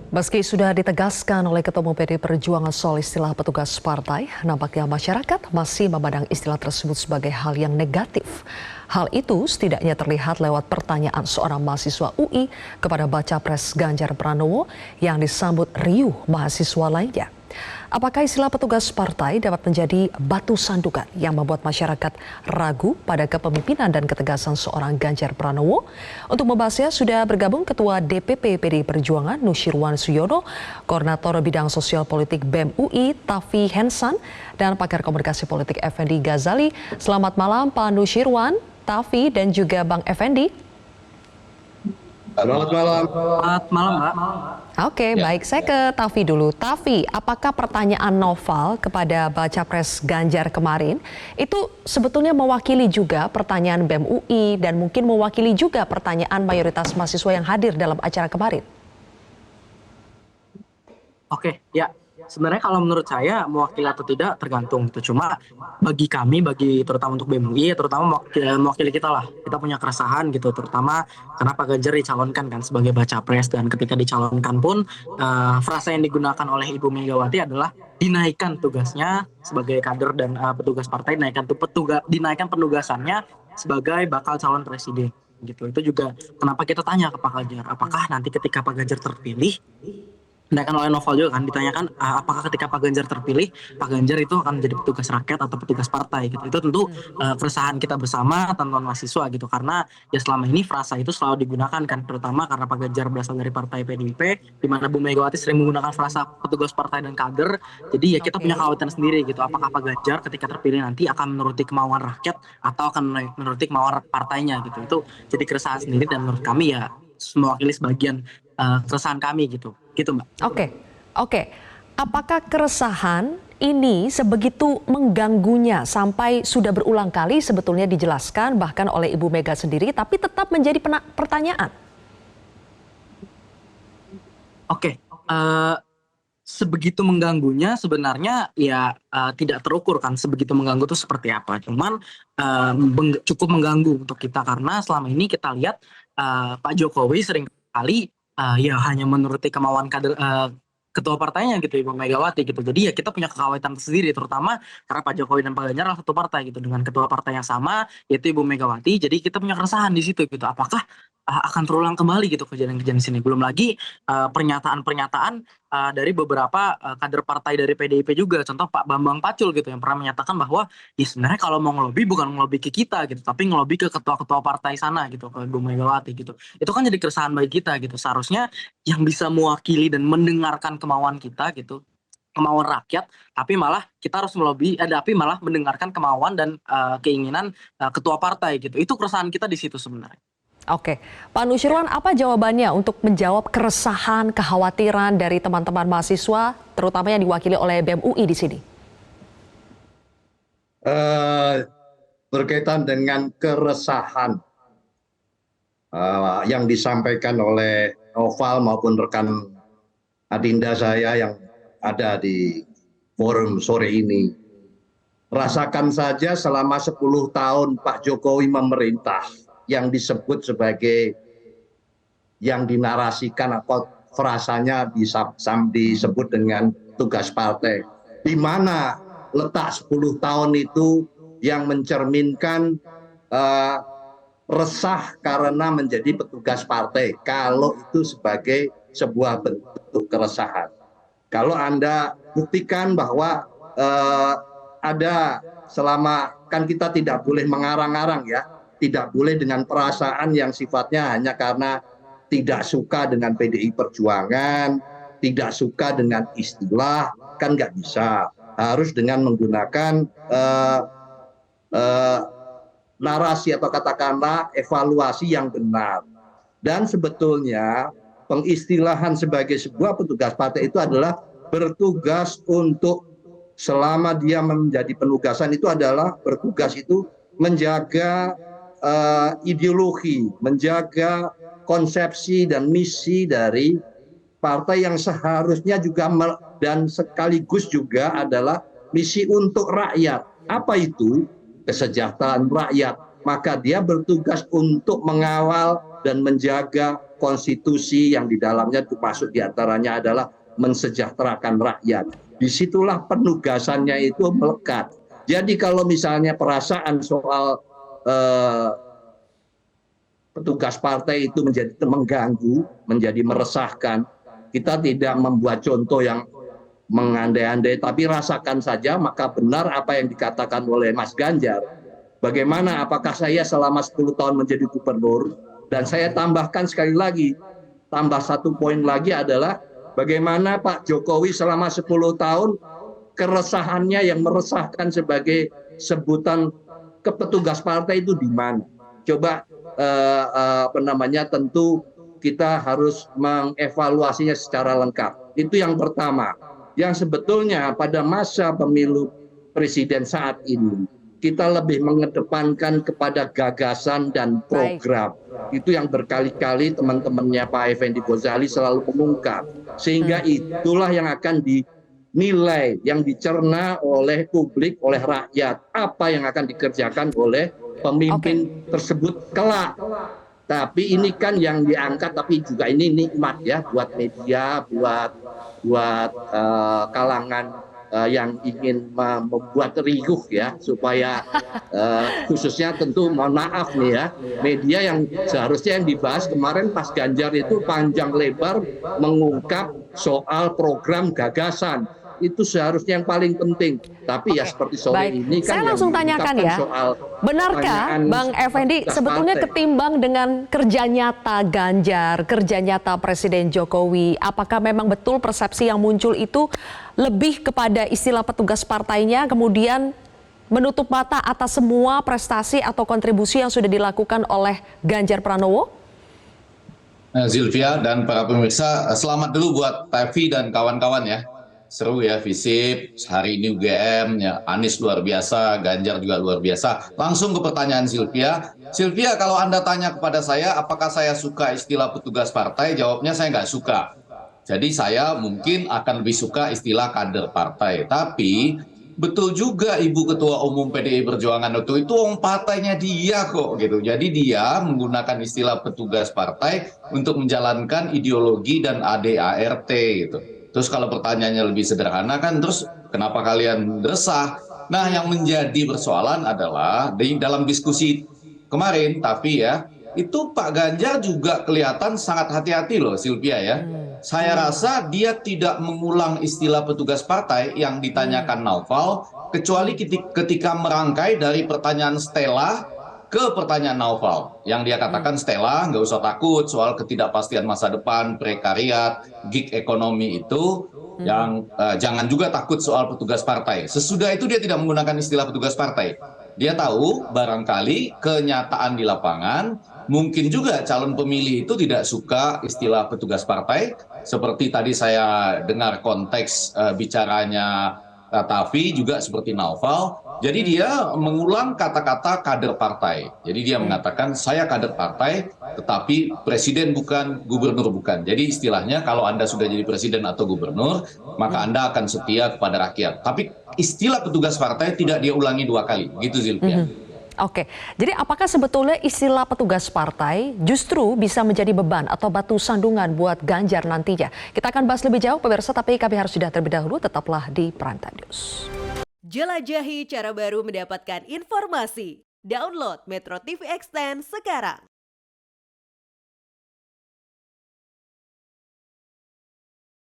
Meski sudah ditegaskan oleh Ketua Umum PDI Perjuangan soal istilah petugas partai, nampaknya masyarakat masih memandang istilah tersebut sebagai hal yang negatif. Hal itu setidaknya terlihat lewat pertanyaan seorang mahasiswa UI kepada baca pres Ganjar Pranowo yang disambut riuh mahasiswa lainnya. Apakah istilah petugas partai dapat menjadi batu sandukan yang membuat masyarakat ragu pada kepemimpinan dan ketegasan seorang Ganjar Pranowo? Untuk membahasnya sudah bergabung Ketua DPP PDI Perjuangan Nusyirwan Suyono, Koordinator Bidang Sosial Politik BEM UI Tafi Hensan, dan pakar komunikasi politik Effendi Ghazali. Selamat malam Pak Nusyirwan, Tafi, dan juga Bang Effendi. Selamat malam. Selamat malam, Mbak. Oke, baik. Saya ke Tafi dulu. Tafi, apakah pertanyaan Noval kepada baca pres Ganjar kemarin itu sebetulnya mewakili juga pertanyaan BEM UI dan mungkin mewakili juga pertanyaan mayoritas mahasiswa yang hadir dalam acara kemarin? Oke, ya. Sebenarnya kalau menurut saya mewakili atau tidak tergantung gitu. Cuma bagi kami, terutama untuk BEM UI, terutama mewakili kita lah. Kita punya keresahan gitu, terutama karena Pak Ganjar dicalonkan kan sebagai baca pres, dan ketika dicalonkan pun frasa yang digunakan oleh Ibu Megawati adalah dinaikkan tugasnya sebagai kader dan petugas partai, dinaikkan penugasannya sebagai bakal calon presiden gitu. Itu juga kenapa kita tanya ke Pak Ganjar, apakah nanti ketika Pak Ganjar terpilih, ditanyakan oleh Novel juga kan, ditanyakan apakah ketika Pak Ganjar terpilih, Pak Ganjar itu akan menjadi petugas rakyat atau petugas partai gitu. Itu tentu keresahan kita bersama, teman-teman mahasiswa gitu, karena ya selama ini frasa itu selalu digunakan kan, terutama karena Pak Ganjar berasal dari partai PDIP, di mana Bu Megawati sering menggunakan frasa petugas partai dan kader. Jadi ya kita punya kekhawatiran sendiri gitu, apakah Pak Ganjar ketika terpilih nanti akan menuruti kemauan rakyat atau akan menuruti kemauan partainya gitu. Itu jadi keresahan sendiri, dan menurut kami ya mewakili sebagian keresahan kami gitu Mbak. Oke. Apakah keresahan ini sebegitu mengganggunya sampai sudah berulang kali sebetulnya dijelaskan bahkan oleh Ibu Mega sendiri, tapi tetap menjadi pertanyaan? Sebegitu mengganggunya sebenarnya ya tidak terukur kan sebegitu mengganggu itu seperti apa. Cuman cukup mengganggu untuk kita karena selama ini kita lihat Pak Jokowi seringkali ya hanya menuruti kemauan kader ketua partainya gitu, Ibu Megawati gitu. Jadi ya kita punya kekhawatiran tersendiri, terutama karena Pak Jokowi dan Pak Ganjar adalah satu partai gitu dengan ketua partai yang sama, yaitu Ibu Megawati. Jadi kita punya keresahan di situ gitu. Apakah akan terulang kembali gitu kejadian-kejadian di sini? Belum lagi pernyataan-pernyataan dari beberapa kader partai dari PDIP juga. Contoh Pak Bambang Pacul gitu yang pernah menyatakan bahwa ya sebenarnya kalau mau ngelobi bukan ngelobi ke kita gitu, tapi ngelobi ke ketua-ketua partai sana gitu, ke Ibu Megawati gitu. Itu kan jadi keresahan bagi kita gitu. Seharusnya yang bisa mewakili dan mendengarkan kemauan kita gitu, kemauan rakyat, tapi malah kita harus tapi malah mendengarkan kemauan dan keinginan ketua partai gitu. Itu keresahan kita di situ sebenarnya. Oke, Pak Nusyirwan, apa jawabannya untuk menjawab keresahan, kekhawatiran dari teman-teman mahasiswa, terutama yang diwakili oleh BEM UI di sini? Berkaitan dengan keresahan yang disampaikan oleh Noval maupun rekan adinda saya yang ada di forum sore ini, rasakan saja selama 10 tahun Pak Jokowi memerintah, yang disebut sebagai, yang dinarasikan atau frasanya disebut dengan tugas partai. Di mana letak 10 tahun itu yang mencerminkan resah karena menjadi petugas partai, kalau itu sebagai sebuah bentuk keresahan. Kalau Anda buktikan bahwa ada selama, kan kita tidak boleh mengarang-arang ya, tidak boleh dengan perasaan yang sifatnya hanya karena tidak suka dengan PDI Perjuangan, tidak suka dengan istilah, kan nggak bisa. Harus dengan menggunakan narasi atau katakanlah evaluasi yang benar. Dan sebetulnya pengistilahan sebagai sebuah petugas partai itu adalah bertugas untuk, selama dia menjadi penugasan itu adalah bertugas itu menjaga ideologi, menjaga konsepsi dan misi dari partai yang seharusnya juga dan sekaligus juga adalah misi untuk rakyat. Apa itu? Kesejahteraan rakyat. Maka dia bertugas untuk mengawal dan menjaga konstitusi yang di dalamnya termasuk diantaranya adalah mensejahterakan rakyat. Disitulah penugasannya itu melekat. Jadi kalau misalnya perasaan soal petugas partai itu menjadi mengganggu, menjadi meresahkan, kita tidak membuat contoh yang mengandai-andai, tapi rasakan saja, maka benar apa yang dikatakan oleh Mas Ganjar. Bagaimana, apakah saya selama 10 tahun menjadi gubernur, dan saya tambahkan sekali lagi, tambah satu poin lagi adalah bagaimana Pak Jokowi selama 10 tahun keresahannya yang meresahkan sebagai sebutan petugas partai itu di mana. Coba tentu kita harus mengevaluasinya secara lengkap. Itu yang pertama. Yang sebetulnya pada masa pemilu presiden saat ini kita lebih mengedepankan kepada gagasan dan program. Itu yang berkali-kali teman-temannya Pak Effendi Ghazali selalu mengungkap. Sehingga itulah yang akan dinilai, yang dicerna oleh publik, oleh rakyat. Apa yang akan dikerjakan oleh pemimpin tersebut kelak. Tapi ini kan yang diangkat, tapi juga ini nikmat ya buat media, buat kalangan yang ingin membuat riuh ya, supaya khususnya tentu mohon maaf nih ya, media yang seharusnya yang dibahas kemarin pas Ganjar itu panjang lebar mengungkap soal program gagasan. Itu seharusnya yang paling penting. Tapi ya seperti sore ini kan saya langsung tanyakan ya, benarkah Bang Effendi sebetulnya ketimbang dengan kerja nyata Ganjar, kerja nyata Presiden Jokowi, apakah memang betul persepsi yang muncul itu lebih kepada istilah petugas partainya, kemudian menutup mata atas semua prestasi atau kontribusi yang sudah dilakukan oleh Ganjar Pranowo? Zilvia dan para pemirsa, selamat dulu buat Tavi dan kawan-kawan ya. Seru ya, Visip, hari ini UGM, ya, Anies luar biasa, Ganjar juga luar biasa. Langsung ke pertanyaan Sylvia. Sylvia, kalau Anda tanya kepada saya, apakah saya suka istilah petugas partai? Jawabnya saya nggak suka. Jadi saya mungkin akan lebih suka istilah kader partai. Tapi betul juga Ibu Ketua Umum PDI Perjuangan itu partainya dia kok gitu. Jadi dia menggunakan istilah petugas partai untuk menjalankan ideologi dan ADART gitu. Terus kalau pertanyaannya lebih sederhana kan, terus kenapa kalian resah? Nah, yang menjadi persoalan adalah dalam diskusi kemarin, tapi ya, itu Pak Ganjar juga kelihatan sangat hati-hati loh, Sylvia ya. Saya rasa dia tidak mengulang istilah petugas partai yang ditanyakan Naufal, kecuali ketika merangkai dari pertanyaan Stella ke pertanyaan Naufal, yang dia katakan, Stella nggak usah takut soal ketidakpastian masa depan, prekariat, gig ekonomi itu, yang jangan juga takut soal petugas partai. Sesudah itu dia tidak menggunakan istilah petugas partai. Dia tahu barangkali kenyataan di lapangan, mungkin juga calon pemilih itu tidak suka istilah petugas partai, seperti tadi saya dengar konteks bicaranya Tavi juga seperti Naufal. Jadi dia mengulang kata-kata kader partai. Jadi dia mengatakan saya kader partai, tetapi presiden bukan, gubernur bukan. Jadi istilahnya kalau Anda sudah jadi presiden atau gubernur, maka Anda akan setia kepada rakyat. Tapi istilah petugas partai tidak dia ulangi 2 kali. Gitu Zilvia. Oke, jadi apakah sebetulnya istilah petugas partai justru bisa menjadi beban atau batu sandungan buat Ganjar nantinya? Kita akan bahas lebih jauh pemirsa, tapi kami harus sudah terlebih dahulu, tetaplah di Prime Time News. Jelajahi cara baru mendapatkan informasi. Download Metro TV Extend sekarang.